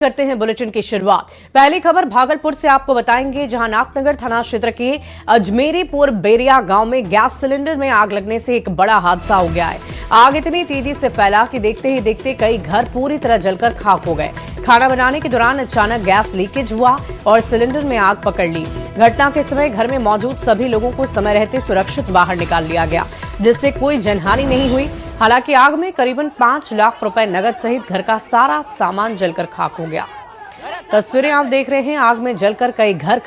करते हैं बुलेटिन की शुरुआत। पहली खबर भागलपुर से आपको बताएंगे, जहां नाथनगर थाना क्षेत्र के अजमेरीपुर बेरिया गांव में गैस सिलेंडर में आग लगने से एक बड़ा हादसा हो गया है। आग इतनी तेजी से फैला कि देखते ही देखते कई घर पूरी तरह जलकर खाक हो गए। खाना बनाने के दौरान अचानक गैस लीकेज हुआ और सिलेंडर में आग पकड़ ली। घटना के समय घर में मौजूद सभी लोगों को समय रहते सुरक्षित बाहर निकाल लिया गया, जिससे कोई जनहानि नहीं हुई। हालांकि आग में करीबन 5 लाख रुपए नगद सहित घर का सारा सामान जलकर खाक हो गया। तस्वीरें आप देख रहे हैं, आग में जलकर कई घर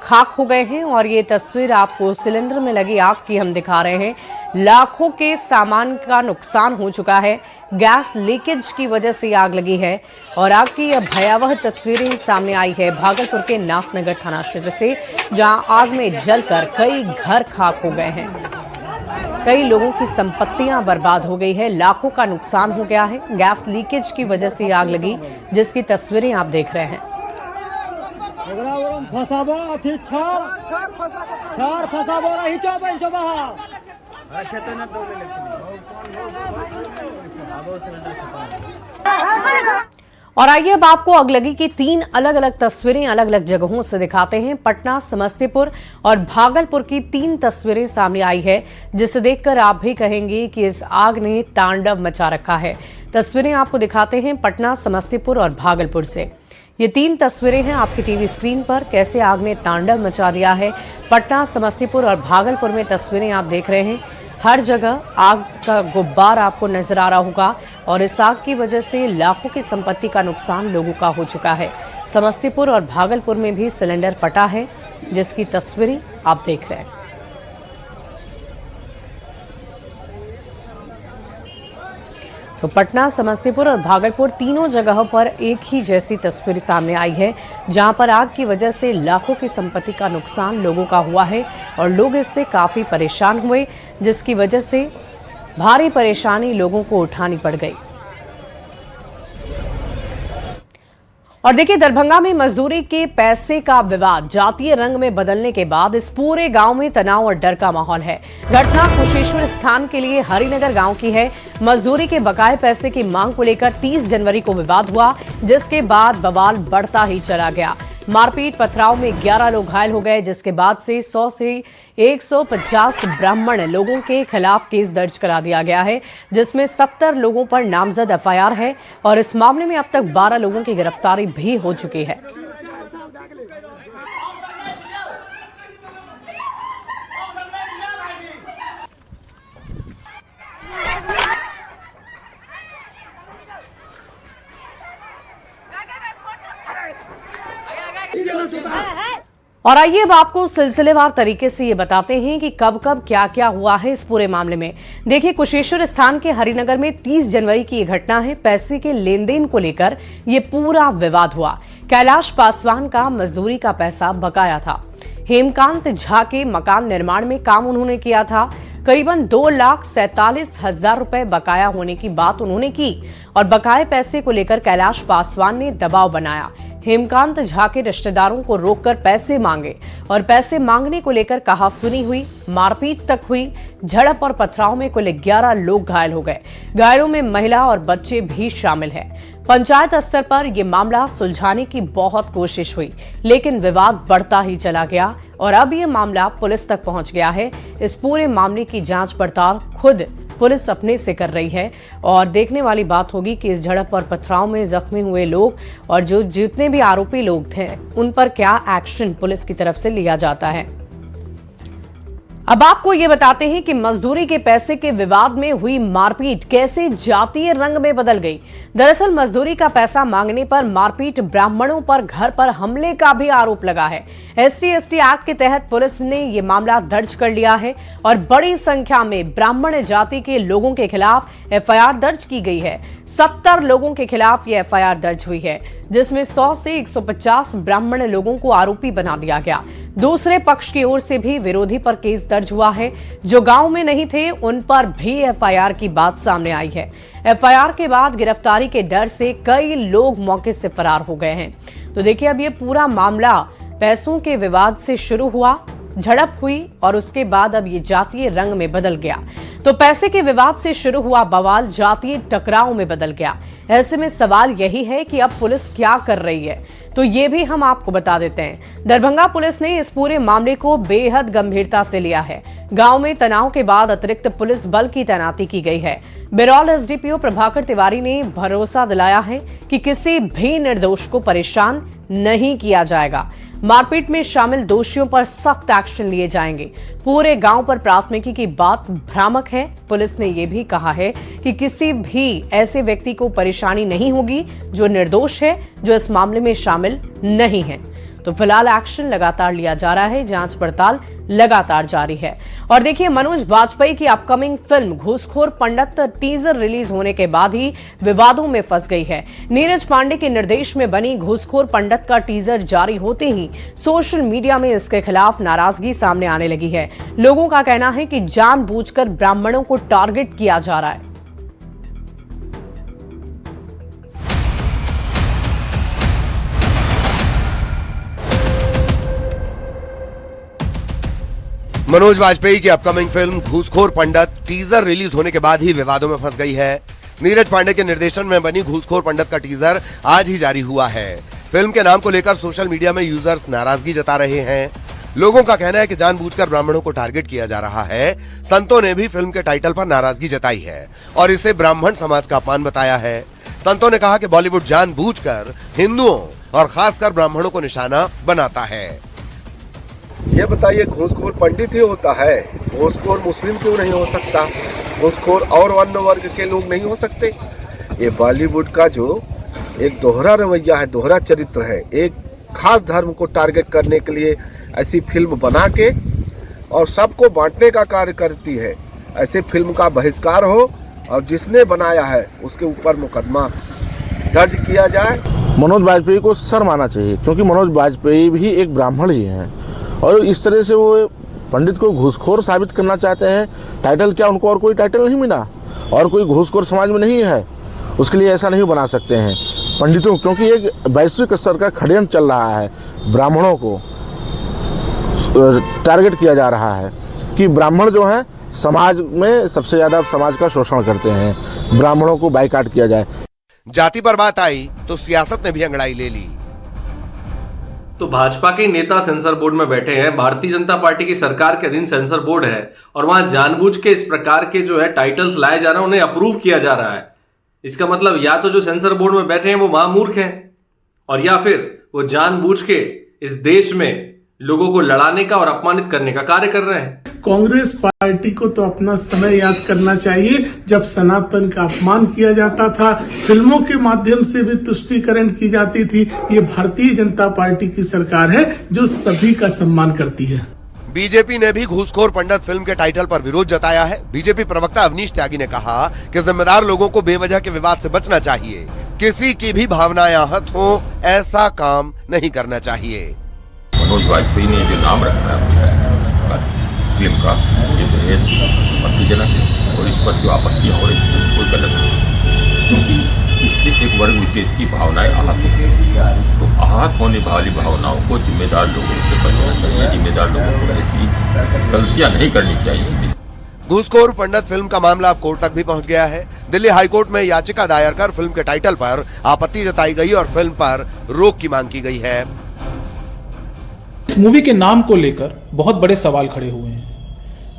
खाक हो गए हैं और ये तस्वीर आपको सिलेंडर में लगी आग की हम दिखा रहे हैं। लाखों के सामान का नुकसान हो चुका है। गैस लीकेज की वजह से आग लगी है और आग की यह भयावह तस्वीरें सामने आई है भागलपुर के नाथनगर थाना क्षेत्र से, जहां आग में जलकर कई घर खाक हो गए हैं। कई लोगों की संपत्तियां बर्बाद हो गई है, लाखों का नुकसान हो गया है। गैस लीकेज की वजह से आग लगी, जिसकी तस्वीरें आप देख रहे हैं। और आइए अब आपको अगलगी की 3 अलग अलग तस्वीरें अलग अलग जगहों से दिखाते हैं। पटना, समस्तीपुर और भागलपुर की 3 तस्वीरें सामने आई है, जिसे देखकर आप भी कहेंगे कि इस आग ने तांडव मचा रखा है। तस्वीरें आपको दिखाते हैं पटना, समस्तीपुर और भागलपुर से। ये 3 तस्वीरें हैं आपकी टीवी स्क्रीन पर, कैसे आग ने तांडव मचा दिया है। पटना, समस्तीपुर और भागलपुर में तस्वीरें आप देख रहे हैं। हर जगह आग का गुब्बार आपको नजर आ रहा होगा और इस आग की वजह से लाखों की संपत्ति का नुकसान लोगों का हो चुका है। समस्तीपुर और भागलपुर में भी सिलेंडर फटा है, जिसकी तस्वीरें आप देख रहे हैं। तो पटना, समस्तीपुर और भागलपुर तीनों जगहों पर एक ही जैसी तस्वीर सामने आई है, जहां पर आग की वजह से लाखों की संपत्ति का नुकसान लोगों का हुआ है और लोग इससे काफी परेशान हुए, जिसकी वजह से भारी परेशानी लोगों को उठानी पड़ गई। और देखिए, दरभंगा में मजदूरी के पैसे का विवाद जातीय रंग में बदलने के बाद इस पूरे गांव में तनाव और डर का माहौल है। घटना कुशेश्वर स्थान के लिए हरिनगर गांव की है। मजदूरी के बकाये पैसे की मांग को लेकर 30 जनवरी को विवाद हुआ, जिसके बाद बवाल बढ़ता ही चला गया। मारपीट पथराव में 11 लोग घायल हो गए, जिसके बाद से 100 से 150 ब्राह्मण लोगों के खिलाफ केस दर्ज करा दिया गया है, जिसमें 70 लोगों पर नामजद एफआईआर है और इस मामले में अब तक 12 लोगों की गिरफ्तारी भी हो चुकी है। और आइए अब आपको सिलसिलेवार तरीके से ये बताते हैं कि कब कब क्या क्या हुआ है इस पूरे मामले में। देखिए, कुशेश्वर स्थान के हरिनगर में 30 जनवरी की ये घटना है। पैसे के लेन देन को लेकर ये पूरा विवाद हुआ। कैलाश पासवान का मजदूरी का पैसा बकाया था। हेमकांत झा के मकान निर्माण में काम उन्होंने किया था। करीबन 2,47,000 रुपए बकाया होने की बात उन्होंने की और बकाये पैसे को लेकर कैलाश पासवान ने दबाव बनाया। हेमकांत झा के रिश्तेदारों को रोककर पैसे मांगे और पैसे मांगने को लेकर कहासुनी हुई, मारपीट तक हुई। झड़प और पथराव में कुल 11 लोग घायल हो गए। घायलों में महिला और बच्चे भी शामिल हैं। पंचायत स्तर पर यह मामला सुलझाने की बहुत कोशिश हुई, लेकिन विवाद बढ़ता ही चला गया और अब यह मामला पुलिस तक पहुंच गया है। इस पूरे मामले की जांच पड़ताल खुद पुलिस अपने से कर रही है और देखने वाली बात होगी कि इस झड़प और पथराव में जख्मी हुए लोग और जो जितने भी आरोपी लोग थे, उन पर क्या एक्शन पुलिस की तरफ से लिया जाता है। अब आपको ये बताते हैं कि मजदूरी के पैसे के विवाद में हुई मारपीट कैसे जातीय रंग में बदल गई। दरअसल मजदूरी का पैसा मांगने पर मारपीट, ब्राह्मणों पर घर पर हमले का भी आरोप लगा है। SC/ST एक्ट के तहत पुलिस ने ये मामला दर्ज कर लिया है और बड़ी संख्या में ब्राह्मण जाति के लोगों के खिलाफ FIR दर्ज की गई है। 70 लोगों के खिलाफ ये FIR दर्ज हुई है, जिसमें 100 से 150 ब्राह्मण लोगों को आरोपी बना दिया गया। दूसरे पक्ष की ओर से भी विरोधी पर केस दर्ज हुआ है। जो गांव में नहीं थे, उन पर भी FIR की बात सामने आई है। FIR के बाद गिरफ्तारी के डर से कई लोग मौके से फरार हो गए हैं। तो देखिए, अब ये पूरा मामला पैसों के विवाद से शुरू हुआ, झड़प हुई और उसके बाद अब ये जातीय रंग में बदल गया। तो पैसे के विवाद से शुरू हुआ बवाल जातीय टकराव में बदल गया। ऐसे में सवाल यही है कि अब पुलिस क्या कर रही है, तो ये भी हम आपको बता देते हैं। दरभंगा पुलिस ने इस पूरे मामले को बेहद गंभीरता से लिया है। गांव में तनाव के बाद अतिरिक्त पुलिस बल की तैनाती की गई है। बिरौल एसडीपीओ प्रभाकर तिवारी ने भरोसा दिलाया है कि किसी भी निर्दोष को परेशान नहीं किया जाएगा। मारपीट में शामिल दोषियों पर सख्त एक्शन लिए जाएंगे। पूरे गांव पर प्राथमिकी की बात भ्रामक है। पुलिस ने यह भी कहा है कि किसी भी ऐसे व्यक्ति को परेशानी नहीं होगी जो निर्दोष है, जो इस मामले में शामिल नहीं है। तो फिलहाल एक्शन लगातार लिया जा रहा है, जांच पड़ताल लगातार जारी है। और देखिए, मनोज वाजपेयी की अपकमिंग फिल्म घूसखोर पंडित टीजर रिलीज होने के बाद ही विवादों में फंस गई है। नीरज पांडे के निर्देश में बनी घूसखोर पंडित का टीजर जारी होते ही सोशल मीडिया में इसके खिलाफ नाराजगी सामने आने लगी है। लोगों का कहना है कि जानबूझकर ब्राह्मणों को टारगेट किया जा रहा है। मनोज वाजपेयी की अपकमिंग फिल्म घूसखोर पंडित टीजर रिलीज होने के बाद ही विवादों में फंस गई है। नीरज पांडे के निर्देशन में बनी घूसखोर पंडित का टीजर आज ही जारी हुआ है। फिल्म के नाम को लेकर सोशल मीडिया में यूजर्स नाराजगी जता रहे हैं। लोगों का कहना है कि जानबूझकर ब्राह्मणों को टारगेट किया जा रहा है। संतों ने भी फिल्म के टाइटल पर नाराजगी जताई है और इसे ब्राह्मण समाज का अपमान बताया है। संतों ने कहा कि बॉलीवुड जानबूझकर हिंदुओं और खासकर ब्राह्मणों को निशाना बनाता है। ये बताइए, घूसखोर पंडित ही होता है, घूसखोर मुस्लिम क्यों नहीं हो सकता? घूसखोर और अन्य वर्ग के लोग नहीं हो सकते? ये बॉलीवुड का जो एक दोहरा रवैया है, दोहरा चरित्र है, एक खास धर्म को टारगेट करने के लिए ऐसी फिल्म बना के और सबको बांटने का कार्य करती है। ऐसे फिल्म का बहिष्कार हो और जिसने बनाया है उसके ऊपर मुकदमा दर्ज किया जाए। मनोज वाजपेयी को शर्म आना चाहिए, क्योंकि मनोज वाजपेयी भी एक ब्राह्मण ही हैं और इस तरह से वो पंडित को घूसखोर साबित करना चाहते हैं। टाइटल क्या, उनको और कोई टाइटल नहीं मिला और कोई घूसखोर समाज में नहीं है, उसके लिए ऐसा नहीं बना सकते हैं पंडितों, क्योंकि एक वैश्विक स्तर का षड्यंत्र चल रहा है। ब्राह्मणों को टारगेट किया जा रहा है कि ब्राह्मण जो है समाज में सबसे ज्यादा समाज का शोषण करते हैं, ब्राह्मणों को बाइकाट किया जाए। जाति पर बात आई तो सियासत ने भी अंगड़ाई ले ली। तो भाजपा के नेता सेंसर बोर्ड में बैठे हैं। भारतीय जनता पार्टी की सरकार के अधीन सेंसर बोर्ड है और वहां जानबूझ के इस प्रकार के जो है टाइटल्स लाए जा रहे हैं, उन्हें अप्रूव किया जा रहा है। इसका मतलब या तो जो सेंसर बोर्ड में बैठे हैं वो महामूर्ख हैं और या फिर वो जानबूझ के इस देश में लोगों को लड़ाने का और अपमानित करने का कार्य कर रहे हैं। कांग्रेस पार्टी को तो अपना समय याद करना चाहिए जब सनातन का अपमान किया जाता था, फिल्मों के माध्यम से भी तुष्टीकरण की जाती थी। ये भारतीय जनता पार्टी की सरकार है जो सभी का सम्मान करती है। बीजेपी ने भी घूसखोर पंडित फिल्म के टाइटल पर विरोध जताया है। बीजेपी प्रवक्ता अवनीश त्यागी ने कहा कि जिम्मेदार लोगों को बेवजह के विवाद से बचना चाहिए। किसी की भी भावनाएं आहत हो, ऐसा काम नहीं करना चाहिए। मनोज वाजपेयी ने जो नाम रखा है फिल्म का, ये बेहद आपत्तिजनक है और इस पर जो आपत्तियां हो रही हैं कोई गलत नहीं, क्योंकि इससे एक वर्ग विशेष की भावनाएं आहत होती हैं। तो आहत होने वाली भावनाओं को जिम्मेदार लोगों से बचना चाहिए। जिम्मेदार लोगों को ऐसी गलतियां नहीं करनी चाहिए। घूसखोर पंडित फिल्म का मामला अब कोर्ट तक भी पहुंच गया है। दिल्ली हाईकोर्ट में याचिका दायर कर फिल्म के टाइटल पर आपत्ति जताई गई और फिल्म पर रोक की मांग की गई है। इस मूवी के नाम को लेकर बहुत बड़े सवाल खड़े हुए हैं।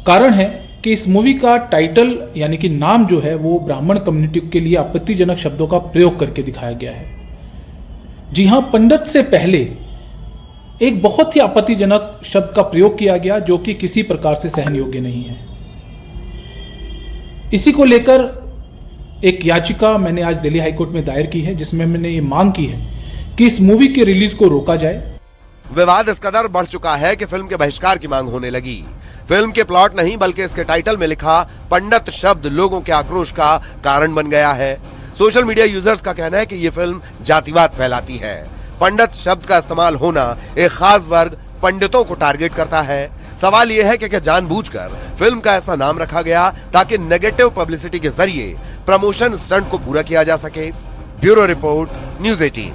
कारण है कि इस मूवी का टाइटल यानी कि नाम जो है वो ब्राह्मण कम्युनिटी के लिए आपत्तिजनक शब्दों का प्रयोग करके दिखाया गया है। जी हां, पंडित से पहले एक बहुत ही आपत्तिजनक शब्द का प्रयोग किया गया जो कि किसी प्रकार से सहन योग्य नहीं है। इसी को लेकर एक याचिका मैंने आज दिल्ली हाईकोर्ट में दायर की है, जिसमें मैंने ये मांग की है कि इस मूवी के रिलीज को रोका जाए। विवाद इस कदर बढ़ चुका है कि फिल्म के बहिष्कार की मांग होने लगी। फिल्म के प्लॉट नहीं बल्कि इसके टाइटल में लिखा पंडित शब्द लोगों के आक्रोश का कारण बन गया है। सोशल मीडिया यूजर्स का कहना है कि ये फिल्म जातिवाद फैलाती है। पंडित शब्द का इस्तेमाल होना एक खास वर्ग पंडितों को टारगेट करता है। सवाल यह है कि क्या जानबूझकर फिल्म का ऐसा नाम रखा गया ताकि नेगेटिव पब्लिसिटी के जरिए प्रमोशन स्टंट को पूरा किया जा सके। Bureau report, news 18।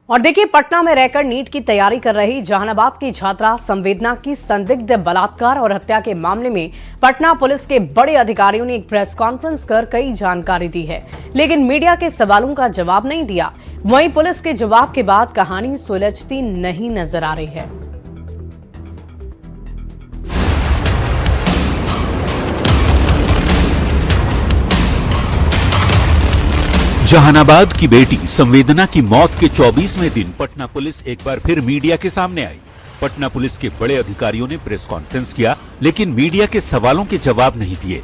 और देखिए, पटना में रहकर नीट की तैयारी कर रही जहानाबाद की छात्रा संवेदना की संदिग्ध बलात्कार और हत्या के मामले में पटना पुलिस के बड़े अधिकारियों ने एक प्रेस कॉन्फ्रेंस कर कई जानकारी दी है, लेकिन मीडिया के सवालों का जवाब नहीं दिया। वहीं पुलिस के जवाब के बाद कहानी सुलझती नहीं नजर आ रही है। जहानाबाद की बेटी संवेदना की मौत के 24वें दिन पटना पुलिस एक बार फिर मीडिया के सामने आई। पटना पुलिस के बड़े अधिकारियों ने प्रेस कॉन्फ्रेंस किया, लेकिन मीडिया के सवालों के जवाब नहीं दिए।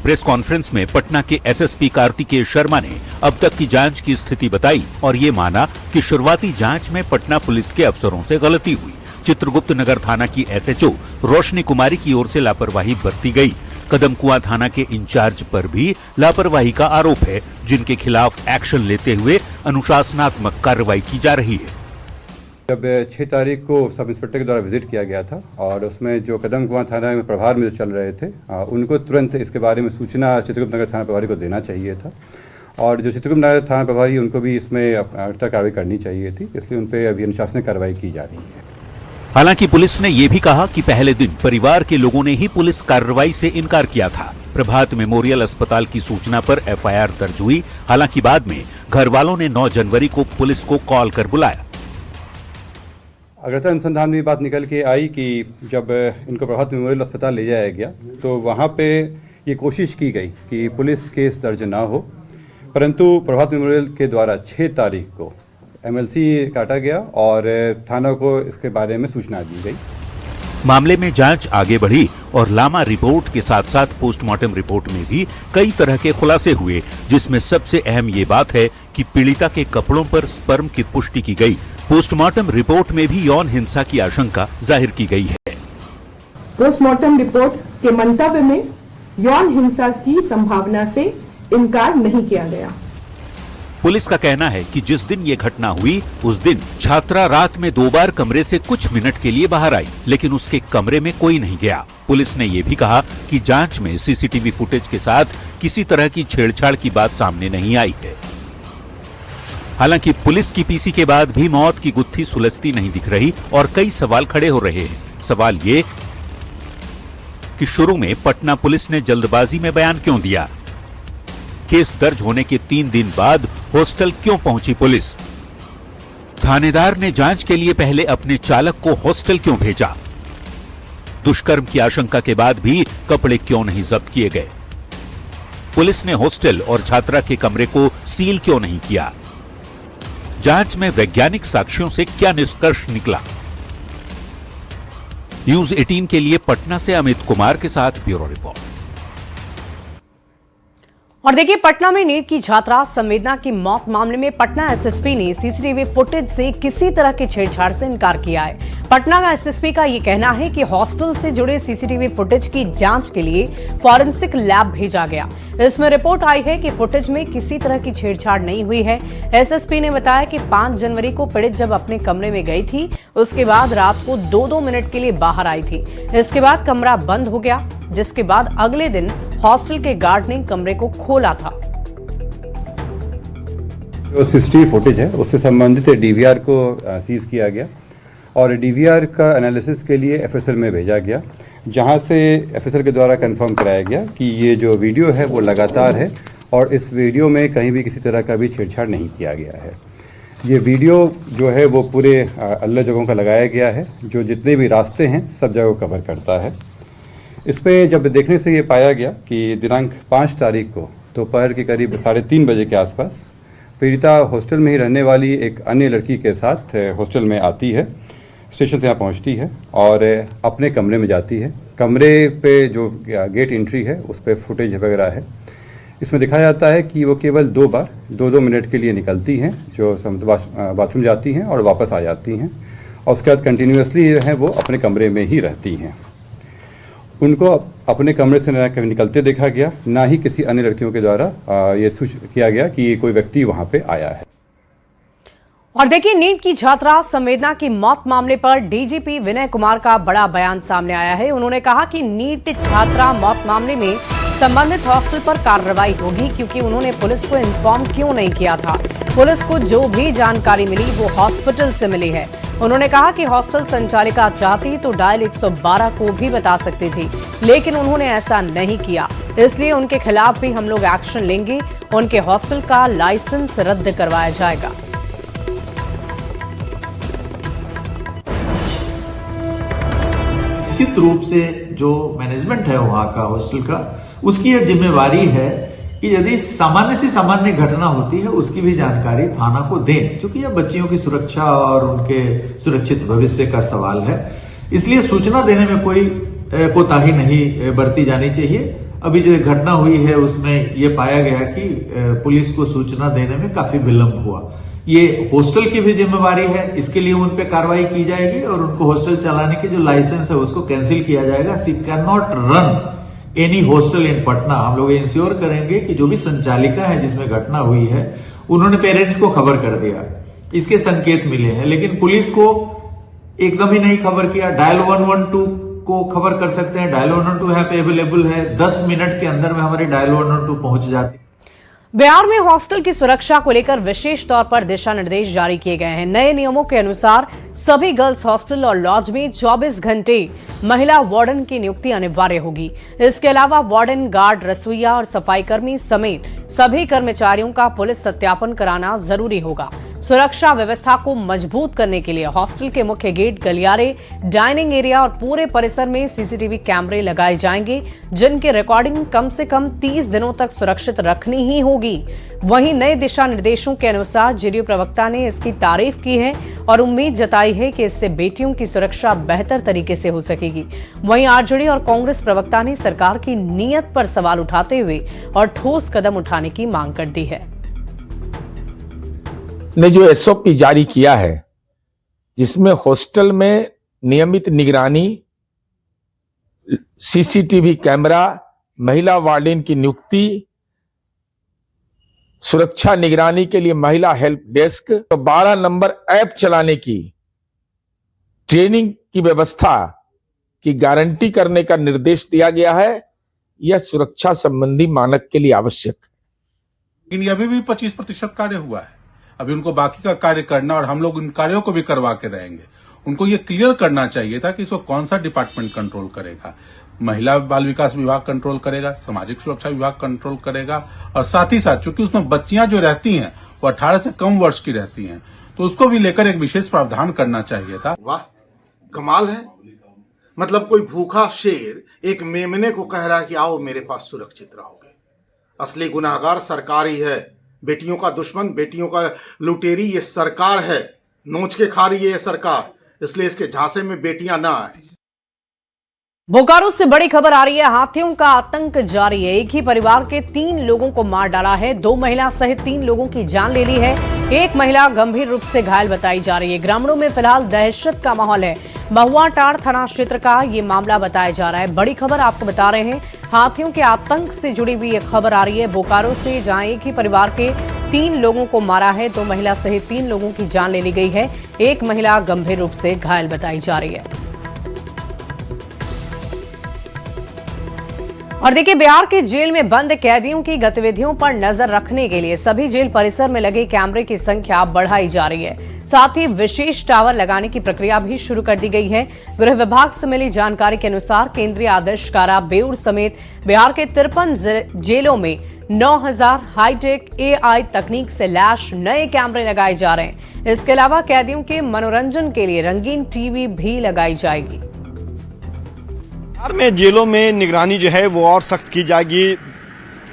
प्रेस कॉन्फ्रेंस में पटना के एसएसपी कार्तिकेय शर्मा ने अब तक की जांच की स्थिति बताई और ये माना कि शुरुआती जांच में पटना पुलिस के अफसरों से गलती हुई। चित्रगुप्त नगर थाना की एसएचओ रोशनी कुमारी की ओर से लापरवाही बरती गई। कदमकुआं थाना के इंचार्ज पर भी लापरवाही का आरोप है, जिनके खिलाफ एक्शन लेते हुए अनुशासनात्मक कार्रवाई की जा रही है। जब 6 तारीख को सब इंस्पेक्टर के द्वारा विजिट किया गया था और उसमें जो कदमकुआं थाना में प्रभार में जो चल रहे थे उनको तुरंत इसके बारे में सूचना चित्रगुप्त नगर थाना प्रभारी को देना चाहिए था और जो चित्रगुप्त नगर थाना प्रभारी उनको भी इसमें कार्रवाई करनी चाहिए थी, इसलिए उन पर अभी अनुशासनिक कार्रवाई की जा रही है। हालांकि पुलिस ने यह भी कहा कि पहले दिन परिवार के लोगों ने ही पुलिस कार्रवाई से इनकार किया था। प्रभात मेमोरियल अस्पताल की सूचना पर एफआईआर दर्ज हुई। हालांकि बाद में घर वालों ने 9 जनवरी को पुलिस को कॉल कर बुलाया। अग्रता अनुसंधान में बात निकल के आई कि जब इनको प्रभात मेमोरियल अस्पताल ले जाया गया तो वहाँ पे ये कोशिश की गई कि पुलिस केस दर्ज ना हो, परंतु प्रभात मेमोरियल के द्वारा 6 तारीख को एमएलसी काटा गया और थाना को इसके बारे में सूचना दी गई। मामले में जांच आगे बढ़ी और लामा रिपोर्ट के साथ साथ पोस्टमार्टम रिपोर्ट में भी कई तरह के खुलासे हुए, जिसमें सबसे अहम ये बात है कि पीड़िता के कपड़ों पर स्पर्म की पुष्टि की गई। पोस्टमार्टम रिपोर्ट में भी यौन हिंसा की आशंका जाहिर की गई है। पोस्टमार्टम रिपोर्ट के मंतव्य में यौन हिंसा की संभावना से इनकार नहीं किया गया। पुलिस का कहना है कि जिस दिन ये घटना हुई उस दिन छात्रा रात में 2 बार कमरे से कुछ मिनट के लिए बाहर आई, लेकिन उसके कमरे में कोई नहीं गया। पुलिस ने यह भी कहा कि जांच में सीसीटीवी फुटेज के साथ किसी तरह की छेड़छाड़ की बात सामने नहीं आई है। हालांकि पुलिस की पीसी के बाद भी मौत की गुत्थी सुलझती नहीं दिख रही और कई सवाल खड़े हो रहे हैं। सवाल ये कि शुरू में पटना पुलिस ने जल्दबाजी में बयान क्यों दिया? केस दर्ज होने के 3 दिन बाद हॉस्टल क्यों पहुंची पुलिस? थानेदार ने जांच के लिए पहले अपने चालक को हॉस्टल क्यों भेजा? दुष्कर्म की आशंका के बाद भी कपड़े क्यों नहीं जब्त किए गए? पुलिस ने हॉस्टल और छात्रा के कमरे को सील क्यों नहीं किया? जांच में वैज्ञानिक साक्ष्यों से क्या निष्कर्ष निकला? न्यूज 18 के लिए पटना से अमित कुमार के साथ ब्यूरो रिपोर्ट। और देखिए, पटना में नीट की छात्रा संवेदना की मौत मामले में पटना एसएसपी ने सीसीटीवी फुटेज से किसी तरह की छेड़छाड़ से इनकार किया है। पटना का एसएसपी का ये कहना है कि हॉस्टल से जुड़े सीसीटीवी फुटेज की जांच के लिए फॉरेंसिक लैब भेजा गया। इसमें रिपोर्ट आई है कि फुटेज में किसी तरह की छेड़छाड़ नहीं हुई है। एसएसपी ने बताया कि 5 जनवरी को पीड़ित जब अपने कमरे में गई थी, उसके बाद रात को 2-2 मिनट के लिए बाहर आई थी। इसके बाद कमरा बंद हो गया, जिसके बाद अगले दिन हॉस्टल के गार्ड ने कमरे को खोला था। जो सीसीटीवी फुटेज है उससे संबंधित डीवीआर को सीज किया गया और डीवीआर का एनालिसिस के लिए एफएसएल में भेजा गया, जहां से एफएसएल के द्वारा कंफर्म कराया गया कि ये जो वीडियो है वो लगातार है और इस वीडियो में कहीं भी किसी तरह का भी छेड़छाड़ नहीं किया गया है। ये वीडियो जो है वो पूरे अलग जगहों का लगाया गया है, जो जितने भी रास्ते हैं सब जगह कवर करता है। इसमें जब देखने से ये पाया गया कि दिनांक 5 तारीख को दोपहर के करीब 3:30 बजे के आसपास पीड़िता हॉस्टल में ही रहने वाली एक अन्य लड़की के साथ हॉस्टल में आती है, स्टेशन से यहाँ पहुँचती है और अपने कमरे में जाती है। कमरे पे जो गेट एंट्री है उस पर फुटेज वगैरह है। इसमें दिखाया जाता है कि वो केवल 2 बार 2-2 मिनट के लिए निकलती हैं, जो बाथरूम जाती हैं और वापस आ जाती हैं, और उसके बाद कंटिन्यूसली जो है वो अपने कमरे में ही रहती हैं। उनको अपने कमरे से न निकलते देखा गया, ना ही किसी अन्य लड़कियों के द्वारा ये किया गया कि कोई व्यक्ति वहां पे आया है। और देखिए, नीट की छात्रा संवेदना की मौत मामले पर डीजीपी विनय कुमार का बड़ा बयान सामने आया है। उन्होंने कहा कि नीट छात्रा मौत मामले में संबंधित हॉस्टल पर कार्रवाई होगी, क्योंकि उन्होंने पुलिस को इन्फॉर्म क्यों नहीं किया था। पुलिस को जो भी जानकारी मिली वो हॉस्पिटल से मिली है। उन्होंने कहा कि हॉस्टल संचालिका चाहती तो डायल 112 को भी बता सकती थी, लेकिन उन्होंने ऐसा नहीं किया, इसलिए उनके खिलाफ भी हम लोग एक्शन लेंगे। उनके हॉस्टल का लाइसेंस रद्द करवाया जाएगा। निश्चित रूप से जो मैनेजमेंट है वहां का हॉस्टल का, उसकी यह जिम्मेवारी है कि यदि सामान्य से सामान्य घटना होती है उसकी भी जानकारी थाना को दें, क्योंकि यह बच्चियों की सुरक्षा और उनके सुरक्षित भविष्य का सवाल है। इसलिए सूचना देने में कोई कोताही नहीं बरती जानी चाहिए। अभी जो घटना हुई है उसमें यह पाया गया कि पुलिस को सूचना देने में काफी विलंब हुआ। ये हॉस्टल की भी जिम्मेवारी है, इसके लिए उन पे कार्रवाई की जाएगी और उनको हॉस्टल चलाने के जो लाइसेंस है उसको कैंसिल किया जाएगा। She can not run any hostel in Patna. हम लोग इंश्योर करेंगे कि जो भी संचालिका है जिसमें घटना हुई है उन्होंने पेरेंट्स को खबर कर दिया, इसके संकेत मिले हैं, लेकिन पुलिस को एकदम ही नहीं खबर किया। डायल 112 को खबर कर सकते हैं, डायल 112 यहाँ पे अवेलेबल है, 10 मिनट के अंदर में हमारी डायल 112 पहुंच जाती है। बिहार में हॉस्टल की सुरक्षा को लेकर विशेष तौर पर दिशा निर्देश जारी किए गए हैं। नए नियमों के अनुसार सभी गर्ल्स हॉस्टल और लॉज में 24 घंटे महिला वार्डन की नियुक्ति अनिवार्य होगी। इसके अलावा वार्डन, गार्ड, रसोइया और सफाईकर्मी समेत सभी कर्मचारियों का पुलिस सत्यापन कराना जरूरी होगा। सुरक्षा व्यवस्था को मजबूत करने के लिए हॉस्टल के मुख्य गेट, गलियारे, डाइनिंग एरिया और पूरे परिसर में सीसीटीवी कैमरे लगाए जाएंगे, जिनकी रिकॉर्डिंग कम से कम 30 दिनों तक सुरक्षित रखनी ही होगी। वहीं नए दिशा निर्देशों के अनुसार जेडीयू प्रवक्ता ने इसकी तारीफ की है और उम्मीद जताई है कि इससे बेटियों की सुरक्षा बेहतर तरीके से हो सकेगी। वहीं आरजेडी और कांग्रेस प्रवक्ता ने सरकार की नीयत पर सवाल उठाते हुए और ठोस कदम उठाने की मांग कर दी है। ने जो एसओपी जारी किया है, जिसमें हॉस्टल में नियमित निगरानी, सीसीटीवी कैमरा, महिला वार्डन की नियुक्ति, सुरक्षा निगरानी के लिए महिला हेल्प डेस्क, तो 12 नंबर ऐप चलाने की, ट्रेनिंग की व्यवस्था की गारंटी करने का निर्देश दिया गया है। यह सुरक्षा संबंधी मानक के लिए आवश्यक है। लेकिन अभी भी 25% कार्य हुआ है। अभी उनको बाकी का कार्य करना, और हम लोग उन कार्यों को भी करवा के रहेंगे। उनको ये क्लियर करना चाहिए था कि इसको कौन सा डिपार्टमेंट कंट्रोल करेगा। महिला बाल विकास विभाग कंट्रोल करेगा, सामाजिक सुरक्षा विभाग कंट्रोल करेगा, और साथ ही साथ चूंकि उसमें बच्चियां जो रहती हैं वो 18 से कम वर्ष की रहती हैं, तो उसको भी लेकर एक विशेष प्रावधान करना चाहिए था। वाह, कमाल है। मतलब कोई भूखा शेर एक मेमने को कह रहा है कि आओ मेरे पास सुरक्षित रहोगे। असली गुनाहगार सरकार ही है। बेटियों का दुश्मन, बेटियों का लुटेरी ये सरकार है। नोच के खा रही है ये सरकार, इसलिए इसके झांसे में बेटियां ना आए। बोकारो से बड़ी खबर आ रही है। हाथियों का आतंक जारी है। एक ही परिवार के 3 लोगों को मार डाला है। 2 महिला सहित 3 लोगों की जान ले ली है। एक महिला गंभीर रूप से घायल बताई जा रही है। ग्रामीणों में फिलहाल दहशत का माहौल है। महुआटांड़ थाना क्षेत्र का ये मामला बताया जा रहा है। बड़ी खबर आपको बता रहे हैं। हाथियों के आतंक से जुड़ी हुई एक खबर आ रही है बोकारो से, जहां एक ही परिवार के 3 लोगों को मारा है। 2 महिला सहित 3 लोगों की जान ले ली गई है। एक महिला गंभीर रूप से घायल बताई जा रही है। और देखिए, बिहार के जेल में बंद कैदियों की गतिविधियों पर नजर रखने के लिए सभी जेल परिसर में लगे कैमरे की संख्या बढ़ाई जा रही है। साथ ही विशेष टावर लगाने की प्रक्रिया भी शुरू कर दी गई है। गृह विभाग से मिली जानकारी के अनुसार केंद्रीय आदर्श कारा बेऊर समेत बिहार के 53 जेलों में 9000 हाईटेक AI तकनीक से लैश नए कैमरे लगाए जा रहे हैं। इसके अलावा कैदियों के मनोरंजन के लिए रंगीन टीवी भी लगाई जाएगी। बिहार में जेलों में निगरानी जो है वो और सख्त की जाएगी।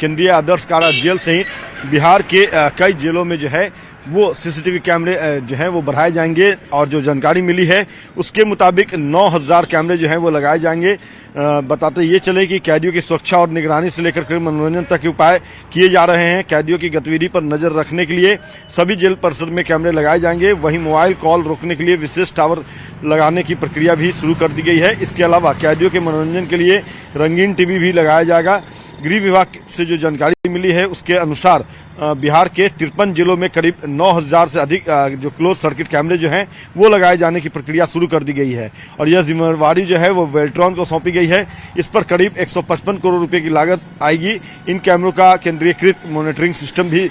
केंद्रीय आदर्श कारा जेल सहित बिहार के कई जेलों में जो है वो सीसीटीवी कैमरे जो हैं वो बढ़ाए जाएंगे, और जो जानकारी मिली है उसके मुताबिक 9000 कैमरे जो हैं वो लगाए जाएंगे। बताते ये चले कि कैदियों की सुरक्षा और निगरानी से लेकर के मनोरंजन तक के उपाय किए जा रहे हैं। कैदियों की गतिविधि पर नजर रखने के लिए सभी जेल परिसर में कैमरे लगाए जाएंगे। वहीं मोबाइल कॉल रोकने के लिए विशेष टावर लगाने की प्रक्रिया भी शुरू कर दी गई है। इसके अलावा कैदियों के मनोरंजन के लिए रंगीन टीवी भी लगाया जाएगा। गृह विभाग से जो जानकारी मिली है उसके अनुसार बिहार के 53 जिलों में करीब 9000 से अधिक जो क्लोज सर्किट कैमरे जो हैं वो लगाए जाने की प्रक्रिया शुरू कर दी गई है और यह जिम्मेवारी जो है वो वेल्ट्रॉन को सौंपी गई है। इस पर करीब 155 करोड़ रुपए की लागत आएगी। इन कैमरों का केंद्रीयकृत मॉनिटरिंग सिस्टम भी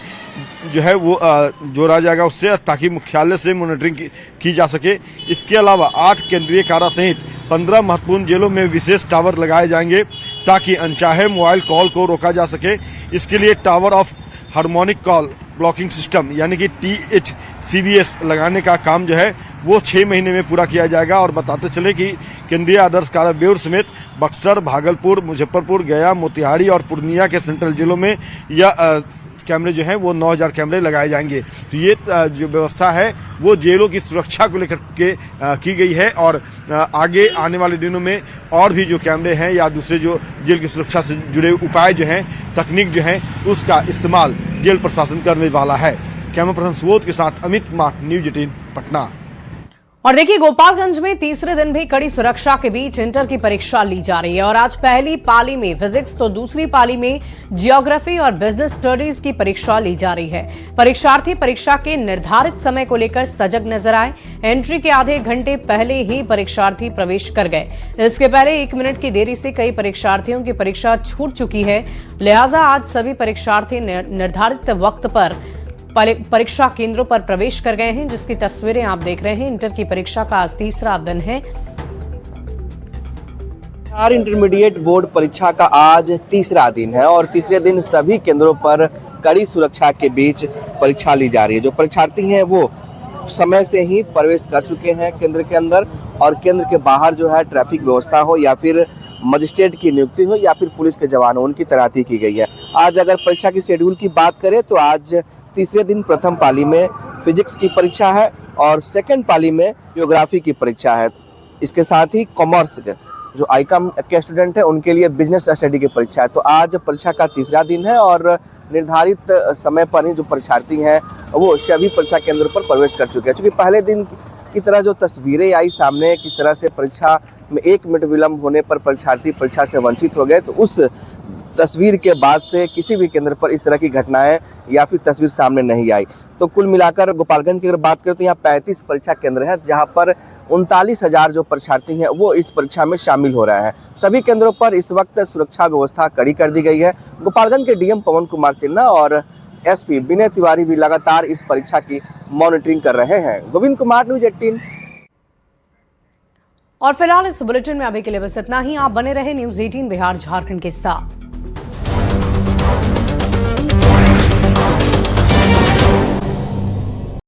जो है वो जोड़ा जाएगा उससे, ताकि मुख्यालय से मॉनिटरिंग की जा सके। इसके अलावा 8 केंद्रीय कारा सहित 15 महत्वपूर्ण जेलों में विशेष टावर लगाए जाएंगे ताकि अनचाहे मोबाइल कॉल को रोका जा सके। इसके लिए tower of harmonic call blocking system यानी कि THCVS लगाने का काम जो है वो 6 महीने में पूरा किया जाएगा। और बताते चले कि केंद्रीय आदर्श कारा ब्यूरो समेत बक्सर, भागलपुर, मुजफ्फरपुर, गया, मोतिहारी और पूर्णिया के सेंट्रल जेलों में यह कैमरे जो हैं वो 9000 कैमरे लगाए जाएंगे। तो ये जो व्यवस्था है वो जेलों की सुरक्षा को लेकर के की गई है और आगे आने वाले दिनों में और भी जो कैमरे हैं या दूसरे जो जेल की सुरक्षा से जुड़े उपाय जो हैं, तकनीक जो है उसका इस्तेमाल जेल प्रशासन करने वाला है। कैमरा पर्सन सुबोध के साथ अमित माठ, न्यूज 18 पटना। और देखिए, गोपालगंज में तीसरे दिन भी कड़ी सुरक्षा के बीच इंटर की परीक्षा ली जा रही है और आज पहली पाली में फिजिक्स तो दूसरी पाली में जियोग्राफी और बिजनेस स्टडीज की परीक्षा ली जा रही है। परीक्षार्थी परीक्षा के निर्धारित समय को लेकर सजग नजर आए। एंट्री के आधे घंटे पहले ही परीक्षार्थी प्रवेश कर गए। इसके पहले 1 मिनट की देरी से कई परीक्षार्थियों की परीक्षा छूट चुकी है, लिहाजा आज सभी परीक्षार्थी निर्धारित वक्त पर परीक्षा केंद्रों पर प्रवेश कर गए हैं, जिसकी तस्वीरें आप देख रहे हैं। इंटर की परीक्षा का आज तीसरा दिन है। बिहार इंटरमीडिएट बोर्ड परीक्षा का आज तीसरा दिन है और तीसरे दिन सभी केंद्रों पर कड़ी सुरक्षा के बीच परीक्षा ली जा रही है। जो परीक्षार्थी हैं वो समय से ही प्रवेश कर चुके हैं केंद्र के अंदर और केंद्र के बाहर जो है ट्रैफिक व्यवस्था हो या फिर मजिस्ट्रेट की नियुक्ति हो या फिर पुलिस के जवान हो, उनकी तैनाती की गई है। आज अगर परीक्षा की शेड्यूल की बात करें तो आज तीसरे दिन प्रथम पाली में फिजिक्स की परीक्षा है और सेकंड पाली में जियोग्राफी की परीक्षा है। इसके साथ ही कॉमर्स के जो आईकॉम के स्टूडेंट हैं उनके लिए बिजनेस स्टडी की परीक्षा है। तो आज परीक्षा का तीसरा दिन है और निर्धारित समय पर ही जो परीक्षार्थी हैं वो सभी परीक्षा केंद्र पर प्रवेश कर चुके हैं। चूँकि पहले दिन की तरह जो तस्वीरें आई सामने, किस तरह से परीक्षा में 1 मिनट विलम्ब होने पर परीक्षार्थी परीक्षा से वंचित हो गए, तो उस तस्वीर के बाद से किसी भी केंद्र पर इस तरह की घटनाएं या फिर तस्वीर सामने नहीं आई। तो कुल मिलाकर गोपालगंज की अगर बात करें तो यहाँ 35 परीक्षा केंद्र हैं जहाँ पर 39,000 जो परीक्षार्थी हैं वो इस परीक्षा में शामिल हो रहे हैं। सभी केंद्रों पर इस वक्त सुरक्षा व्यवस्था कड़ी कर दी गई है। गोपालगंज के डीएम पवन कुमार सिन्हा और एसपी विनय तिवारी भी लगातार इस परीक्षा की मॉनिटरिंग कर रहे हैं। गोविंद कुमार, न्यूज 18। और फिलहाल इस बुलेटिन में अभी के लिए बस इतना ही। आप बने रहे न्यूज 18 बिहार झारखंड के साथ।